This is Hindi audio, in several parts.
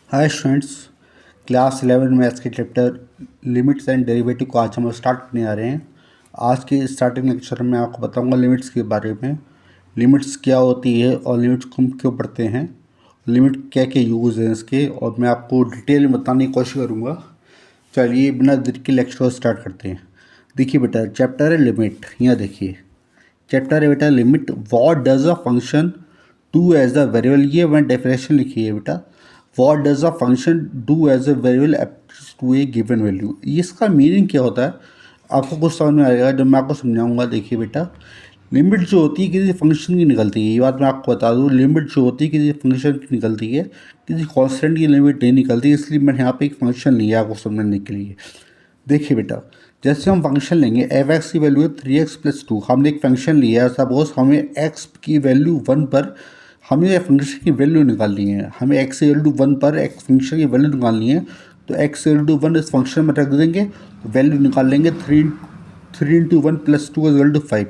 Hi students. क्लास 11 मैथ्स के चैप्टर लिमिट्स एंड डेरिवेटिव को आज हम स्टार्ट करने आ रहे हैं। आज के स्टार्टिंग लेक्चर में आपको बताऊंगा लिमिट्स के बारे में। लिमिट्स क्या होती है और लिमिट्स को हम क्यों पढ़ते हैं, लिमिट क्या क्या यूज़ हैं इसके, और मैं आपको डिटेल में बताने की कोशिश करूँगा। चलिए बिना देर के लेक्चर को स्टार्ट करते हैं। देखिए बेटा, चैप्टर है लिमिट। यहाँ देखिए चैप्टर है बेटा limit. What does a function do as a variable, ये मैं डेफिनेशन लिखी है बेटा। What does a function do as a variable to a given value, इसका मीनिंग क्या होता है आपको कुछ समझ में आएगा जब मैं आपको समझाऊंगा। देखिए बेटा, लिमिट जो होती है किसी फंक्शन की निकलती है, ये बात मैं आपको बता दूँ। लिमिट जो होती है किसी फंक्शन की निकलती है, किसी कांस्टेंट की लिमिट नहीं निकलती। इसलिए मैंने यहाँ पे एक फंक्शन लिया आपको समझने के लिए। देखिए बेटा, जैसे हम फंक्शन लेंगे एफ एक्स की वैल्यू है 3x+2। हमने एक फंक्शन लिया है, सपोज हमें एक्स की वैल्यू 1 पर हमें फंक्शन की वैल्यू निकालनी है। हमें एक्स इक्वल टू 1 पर एक्स फंक्शन की वैल्यू निकालनी है, तो एक्स इक्वल टू 1 इस फंक्शन में रख देंगे, तो वैल्यू निकाल लेंगे 3 × 1 + 2 = 5।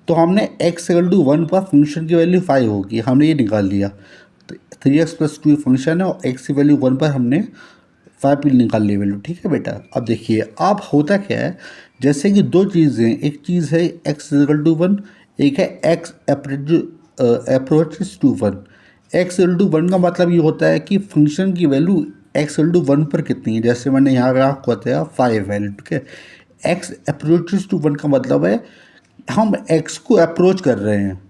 तो हमने एक्स इक्वल टू 1 पर फंक्शन की वैल्यू 5 होगी, हमने ये निकाल लिया। तो 3x+2 फंक्शन है और एक्स की वैल्यू 1 पर हमने 5 निकाल ली वैल्यू। ठीक है बेटा, अब देखिए अब होता क्या है, जैसे कि दो चीज़ें, एक चीज़ है एक्स इक्वल टू 1, एक है x approaches to 1। X equal to 1 का मतलब ये होता है कि फंक्शन की वैल्यू एक्स इक्वल टू 1 पर कितनी है। जैसे मैंने यहाँ पे आपको बताया 5 वैल्यू। ठीक है, एक्स अप्रोचेस टू 1 का मतलब है हम एक्स को अप्रोच कर रहे हैं।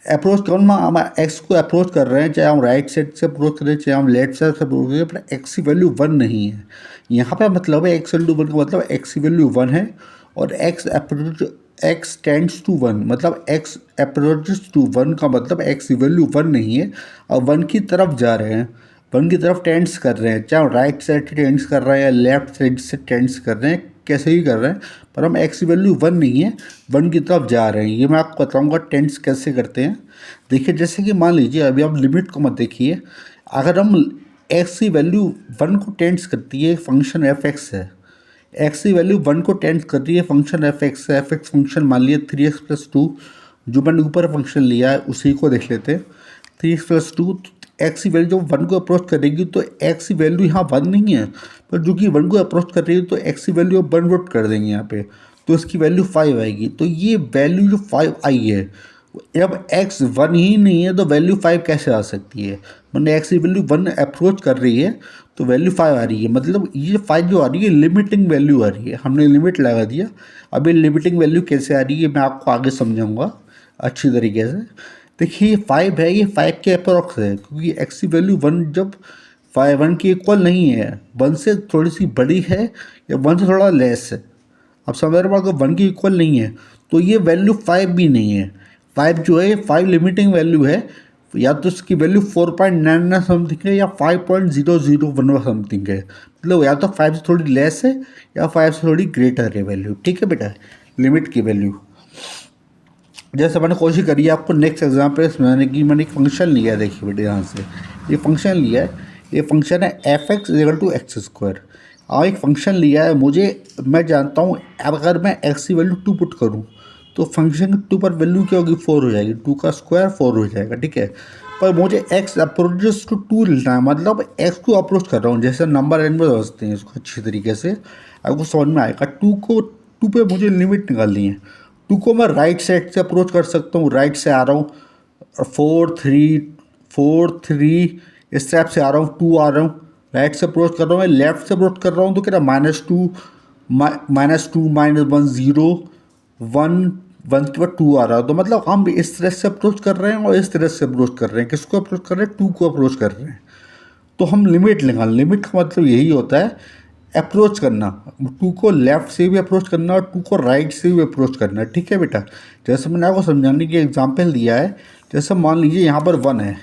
अप्रोच करना, हम एक्स को अप्रोच कर रहे हैं, चाहे हम राइट साइड से अप्रोच करें चाहे हम लेफ्ट साइड से अप्रोच करें, पर एक्स की वैल्यू 1 नहीं है। यहाँ पे मतलब है एक्स इक्वल टू 1 का मतलब एक्स की वैल्यू 1 है, और एक्स टेंड्स टू 1 मतलब एक्स अप्रोचेस टू 1 का मतलब एक्स की वैल्यू 1 नहीं है और 1 की तरफ जा रहे हैं, 1 की तरफ टेंड्स कर रहे हैं। चाहे हम राइट साइड से टेंड्स कर रहे हैं या लेफ्ट साइड से टेंड्स कर रहे हैं, कैसे ही कर रहे हैं, पर हम एक्स की वैल्यू 1 नहीं है, 1 की तरफ जा रहे हैं। ये मैं आपको बताऊंगा टेंस कैसे करते हैं। देखिए जैसे कि मान लीजिए, अभी आप लिमिट को मत देखिए, अगर हम एक्स की वैल्यू 1 को टेंस करती है, फंक्शन एफ एक्स है, एक्स की वैल्यू 1 को टेंस कर रही है, फंक्शन एफ एक्स है। एफ एक्स फंक्शन मान लिया 3x+2, जो मैंने ऊपर फंक्शन लिया है उसी को देख लेते हैं। 3x+2, एक्स की वैल्यू जब 1 को अप्रोच करेगी तो एक्स की वैल्यू यहाँ 1 नहीं है, पर जो कि 1 को अप्रोच कर रही है तो एक्स की वैल्यू अब 1 पुट कर देंगे यहाँ पे, तो इसकी वैल्यू 5 आएगी। तो ये वैल्यू जो 5 आई है, जब एक्स 1 ही नहीं है तो वैल्यू 5 कैसे आ सकती है। मैंने एक्स की वैल्यू 1 अप्रोच कर रही है तो वैल्यू 5 आ रही है, मतलब ये 5 जो आ रही है लिमिटिंग वैल्यू आ रही है, हमने लिमिट लगा दिया। अब ये लिमिटिंग वैल्यू कैसे आ रही है मैं आपको आगे समझाऊंगा अच्छी तरीके से। देखिए 5 है, ये 5 के अप्रोक्स है, क्योंकि एक्स की वैल्यू 1 जब 1 की इक्वल नहीं है, 1 से थोड़ी सी बड़ी है या 1 से थोड़ा लेस है। अब समझ रहे हो, अगर 1 की इक्वल नहीं है तो ये वैल्यू 5 भी नहीं है। 5 जो है 5 लिमिटिंग वैल्यू है, या तो इसकी वैल्यू 4.99 समथिंग है या 5.001 समथिंग है, मतलब या तो 5 से थोड़ी लेस है या 5 से थोड़ी ग्रेटर है वैल्यू। ठीक है बेटा, लिमिट की वैल्यू। जैसे मैंने कोशिश करी है आपको नेक्स्ट एग्जाम्पल समझाने की। मैंने एक फंक्शन लिया है, देखिए बेटे यहाँ से ये फंक्शन लिया है, ये फंक्शन है f x equal to x square. और एक फंक्शन लिया है मुझे, मैं जानता हूँ अगर मैं एक्स की वैल्यू 2 पुट करूँ तो फंक्शन की 2 पर वैल्यू क्या होगी, 4 हो जाएगी, 2 का स्क्वायर 4 हो जाएगा। ठीक है, पर मुझे एक्स अप्रोचेस टू 2 लेना है, मतलब एक्स को अप्रोच कर रहा हूँ। जैसे नंबर एन में समझते हैं इसको अच्छी तरीके से, आपको समझ में आएगा। 2 पे मुझे लिमिट निकालनी है। 2 को मैं राइट साइड से अप्रोच कर सकता हूँ, राइट से आ रहा हूँ, 4 3 इस टाइप से आ रहा हूँ, 2 आ रहा हूँ, राइट से अप्रोच कर रहा हूँ, मैं लेफ्ट से अप्रोच कर रहा हूँ तो क्या -2 -1 0 1 1 के बाद 2 आ रहा है। तो मतलब हम इस तरह से अप्रोच कर रहे हैं और इस तरह से अप्रोच कर रहे हैं। किसको अप्रोच कर रहे हैं, 2 को अप्रोच कर रहे हैं। तो हम लिमिट निकाल, लिमिट का मतलब यही होता है अप्रोच करना, 2 को लेफ़्ट से भी अप्रोच करना और 2 को राइट से भी अप्रोच करना। ठीक है बेटा, जैसे मैंने आपको समझाने की एग्जांपल दिया है। जैसे मान लीजिए यहाँ पर 1 है,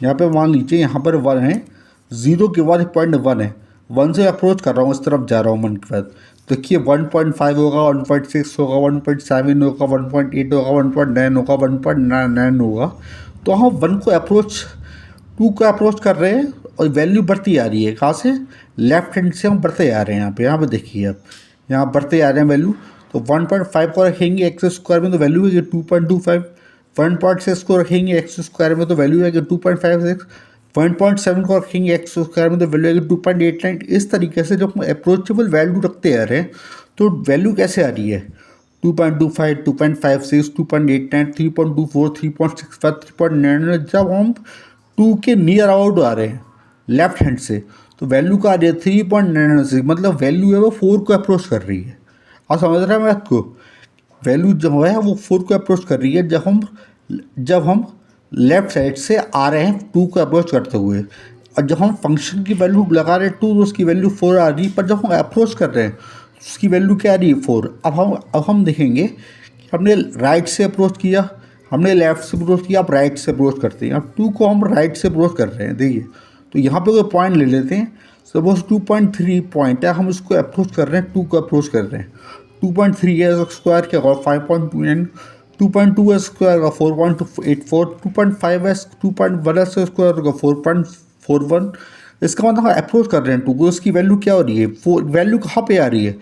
यहाँ पे मान लीजिए यहाँ पर 1 है, 0 के बाद पॉइंट 1 है, 1 से अप्रोच कर रहा हूँ, इस तरफ जा रहा हूँ 1 के बाद। देखिए 1.5 होगा, 1.6 होगा, 1.7 होगा, 1.8 होगा, 1.9 होगा, 1.99 होगा। तो हम 1 को अप्रोच 2 को अप्रोच कर रहे हैं और वैल्यू बढ़ती आ रही है। कहाँ से, लेफ्ट हैंड से हम बढ़ते आ रहे हैं। यहाँ पे देखिए, अब यहाँ बढ़ते आ रहे हैं वैल्यू। तो 1.5 को रखेंगे एक्स स्क्वायर में तो वैल्यू है 2.25। 1.6 को रखेंगे एक्स स्क्वायर में तो वैल्यू है 2.56। 1.7 को रखेंगे एक्स स्क्वायर में तो वैल्यू आएगी 2.89। इस तरीके से जब हम अप्रोचेबल वैल्यू रखते आ रहे हैं तो वैल्यू कैसे आ रही है 2.25, 2.56, 2.89, 3.24, 3.65, 3.99। जब हम 2 के नियर अबाउट आ रहे हैं लेफ्ट हैंड से तो वैल्यू का आ रही है 3.96, मतलब वैल्यू है वो 4 को अप्रोच कर रही है। आप समझ रहे हैं मैथ को? वैल्यू जो है वो 4 को अप्रोच कर रही है जब हम लेफ्ट साइड से आ रहे हैं 2 को अप्रोच करते हुए, और जब हम फंक्शन की वैल्यू लगा रहे हैं 2 तो उसकी वैल्यू 4 आ रही है, पर जब हम अप्रोच कर रहे हैं तो उसकी वैल्यू क्या आ रही है 4। अब हम देखेंगे कि हमने राइट से अप्रोच किया, हमने लेफ्ट से अप्रोच किया, अब राइट से अप्रोच करते हैं। अब 2 को हम राइट से अप्रोच कर रहे हैं, देखिए तो यहाँ पे कोई पॉइंट ले लेते हैं। सपोज 2.3 पॉइंट है, हम उसको अप्रोच कर रहे हैं, 2 को अप्रोच कर रहे हैं। 2.3 है स्क्वायर क्या होगा 5.29, 2.2 है स्क्वायर का 4.84, 2.5 है 2.1 है स्क्वायर का 4.41। इसका मतलब हम अप्रोच कर रहे हैं 2 को, इसकी वैल्यू क्या हो रही है वैल्यू कहाँ पे आ रही है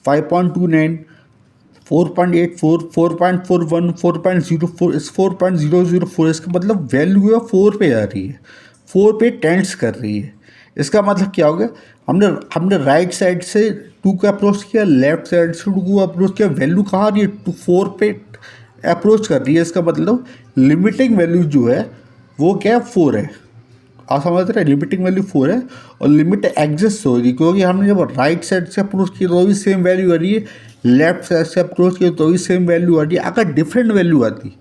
5.29, 4.84, 4.41, 4.04, इस 4.004। इसका मतलब वैल्यू है 4 पे आ रही है, 4 पे टेंड्स कर रही है। इसका मतलब क्या हो गया, हमने राइट साइड से 2 को अप्रोच किया, लेफ्ट साइड से 2 को अप्रोच किया, वैल्यू कहाँ आ रही है 4 पे अप्रोच कर रही है। इसका मतलब लिमिटिंग वैल्यू जो है वो क्या है 4 है। आप समझ रहे हैं, लिमिटिंग वैल्यू 4 है और लिमिट एग्जिस्ट होगी क्योंकि हमने जब राइट साइड से अप्रोच किया तो भी सेम वैल्यू आ रही है, लेफ्ट साइड से अप्रोच किया तो भी सेम वैल्यू आ रही है। अगर डिफरेंट वैल्यू आती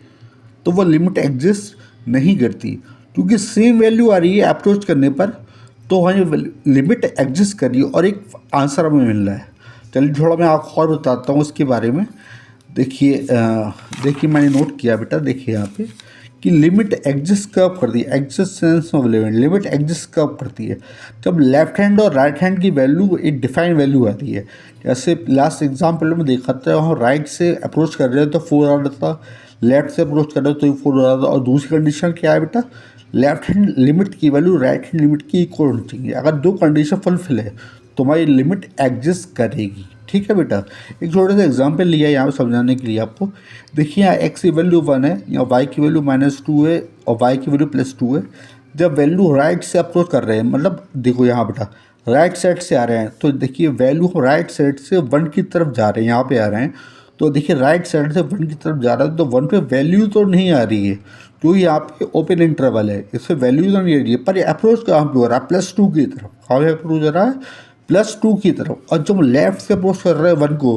तो वो लिमिट एग्जिस्ट नहीं करती, क्योंकि सेम वैल्यू आ रही है अप्रोच करने पर तो हमें लिमिट एग्जिस्ट कर रही है और एक आंसर हमें मिल रहा है। चलिए थोड़ा मैं आपको और बताता हूँ उसके बारे में। देखिए मैंने नोट किया बेटा, देखिए यहाँ पे कि लिमिट एग्जिस्ट कब करती है, एग्जिस्टेंस ऑफ लिमिट एग्जिस्ट कब करती है जब लेफ्ट हैंड और राइट हैंड की वैल्यू एक डिफाइंड वैल्यू आती है। जैसे लास्ट एग्जाम्पल में देखा था, हम राइट से अप्रोच कर रहे हैं तो 4 आ रहा था, लेफ्ट से अप्रोच कर रहे हो तो 4 आ रहा था। और दूसरी कंडीशन क्या है बेटा, लेफ्ट हैंड लिमिट की वैल्यू राइट हैंड लिमिट की इक्वल होनी चाहिए। अगर दो कंडीशन फुलफिल है तो हमारी लिमिट एग्जिस्ट करेगी। ठीक है बेटा, एक छोटा सा एग्जांपल लिया है यहाँ पे समझाने के लिए आपको। देखिए यहाँ x की वैल्यू 1 है, यहाँ y की वैल्यू -2 है और y की वैल्यू +2 है। जब वैल्यू राइट से अप्रोच कर रहे हैं, मतलब देखो यहाँ बेटा राइट साइड से आ रहे हैं तो देखिए वैल्यू हम राइट साइड से 1 की तरफ जा रहे हैं, यहाँ पे आ रहे हैं तो देखिए राइट साइड से 1 की तरफ जा रहा है तो 1 पे वैल्यू तो नहीं आ रही है क्योंकि यहाँ पे ओपन इंटरवल है, इससे वैल्यू तो नहीं आ रही है। पर अप्रोच कहाँ पे हो रहा है +2 की तरफ, कहाँ पे अप्रोच हो रहा है +2 की तरफ। और जब लेफ्ट से अप्रोच कर रहे हैं 1 को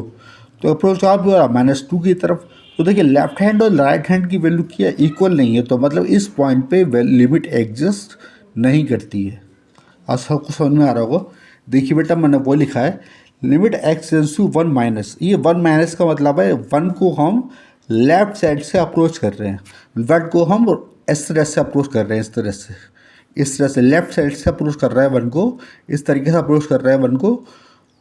तो अप्रोच कहाँ पे हो रहा है -2 की तरफ। तो देखिए लेफ्ट हैंड और राइट हैंड की वैल्यू क्या इक्वल नहीं है, तो मतलब इस पॉइंट पे लिमिट एग्जिस्ट नहीं करती है। आप सबको समझ में आ रहा होगा। देखिए बेटा मैंने वो लिखा है limit x tends to 1 minus, ये 1 माइनस का मतलब है 1 को हम लेफ्ट साइड से अप्रोच कर रहे हैं, 1 को हम इस तरह से अप्रोच कर रहे हैं, इस तरह से लेफ्ट साइड से अप्रोच कर रहा है 1 को, इस तरीके से अप्रोच कर रहा है 1 को।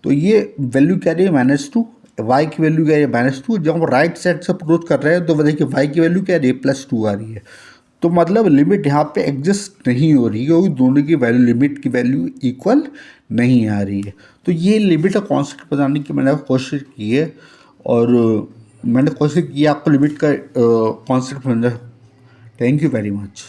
तो ये वैल्यू क्या रही है -2, y की वैल्यू क्या है -2। जब हम राइट साइड से अप्रोच कर रहे हैं तो देखिए y की वैल्यू क्या रही है +2 आ रही है। तो मतलब लिमिट यहाँ पे एग्जिस्ट नहीं हो रही है क्योंकि दोनों की वैल्यू लिमिट की वैल्यू इक्वल नहीं आ रही है। तो ये लिमिट का कॉन्सेप्ट बताने की मैंने कोशिश की है और मैंने कोशिश की आपको लिमिट का कॉन्सेप्ट समझा। Thank you very much.